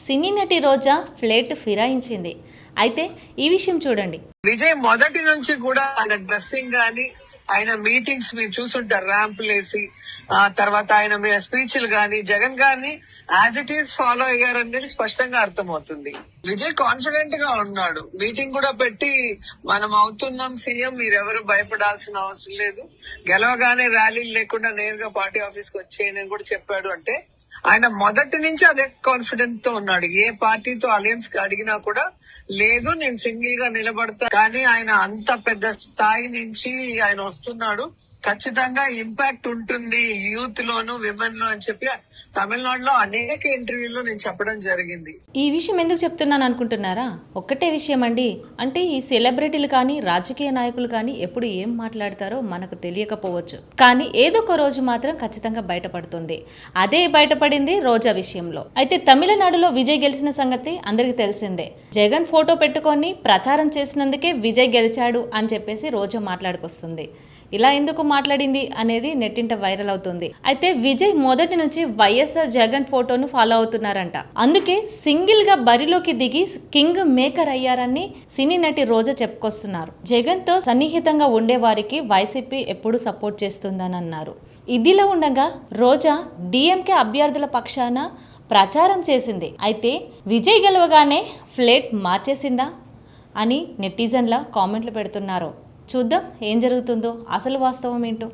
సినీ నటి రోజా ఫ్లేట్ ఫిరాయించింది. అయితే ఈ విషయం చూడండి. విజయ్ మొదటి నుంచి కూడా ఆయన డ్రెస్సింగ్ గాని, ఆయన మీటింగ్స్ మీరు చూసుంటారు, ర్యాంపులేసి తర్వాత ఆయన స్పీచ్లు గాని, జగన్ గారిని యాజ్ ఇట్ ఈస్ ఫాలో అయ్యారనేది స్పష్టంగా అర్థమవుతుంది. విజయ్ కాన్ఫిడెంట్ గా ఉన్నాడు. మీటింగ్ కూడా పెట్టి మనం అవుతున్నాం సీఎం, మీరెవరు భయపడాల్సిన అవసరం లేదు, గెలవగానే ర్యాలీలు లేకుండా నేరుగా పార్టీ ఆఫీస్ కి వచ్చేయని కూడా చెప్పాడు. అంటే ఆయన మొదటి నుంచి అదే కాన్ఫిడెంట్ తో ఉన్నాడు. ఏ పార్టీతో అలయన్స్ అడిగినా కూడా లేదు నేను సింగిల్ గా నిలబడతా, కానీ ఆయన అంత పెద్ద స్థాయి నుంచి ఆయన వస్తున్నాడు, ఖచ్చితంగా ఇంపాక్ట్ ఉంటుంది యూత్ లోను విమెన్ లో అని చెప్పి తమిళనాడులో అనేక ఇంటర్వ్యూల్లో నేను చెప్పడం జరిగింది. ఈ విషయం ఎందుకు చెప్తున్నాను అనుకుంటున్నారా? ఒక్కటే విషయం అండి. అంటే ఈ సెలబ్రిటీలు కానీ రాజకీయ నాయకులు కానీ ఎప్పుడు ఏం మాట్లాడతారో మనకు తెలియకపోవచ్చు, కానీ ఏదో ఒక రోజు మాత్రం ఖచ్చితంగా బయటపడుతుంది. అదే బయటపడింది రోజా విషయంలో. అయితే తమిళనాడులో విజయ్ గెలిచిన సంగతి అందరికీ తెలిసిందే. జగన్ ఫోటో పెట్టుకొని ప్రచారం చేసినందుకే విజయ్ గెలిచాడు అని చెప్పేసి రోజా మాట్లాడుకొస్తుంది. ఇలా ఎందుకు మాట్లాడింది అనేది నెట్టింట వైరల్ అవుతుంది. అయితే విజయ్ మొదటి నుంచి వైఎస్ఆర్ జగన్ ఫోటోను ఫాలో అవుతున్నారంట. అందుకే సింగిల్ గా బరిలోకి దిగి కింగ్ మేకర్ అయ్యారని సినీ నటి రోజా చెప్పుకొస్తున్నారు. జగన్ తో సన్నిహితంగా ఉండే వారికి వైసీపీ ఎప్పుడు సపోర్ట్ చేస్తుందని అన్నారు. ఇదిలా ఉండగా రోజా డిఎంకే అభ్యర్థుల పక్షాన ప్రచారం చేసింది. అయితే విజయ్ గెలవగానే ఫ్లేట్ మార్చేసిందా అని నెటిజన్ల కామెంట్లు పెడుతున్నారు. చూద్దాం ఏం జరుగుతుందో, అసలు వాస్తవం ఏంటో.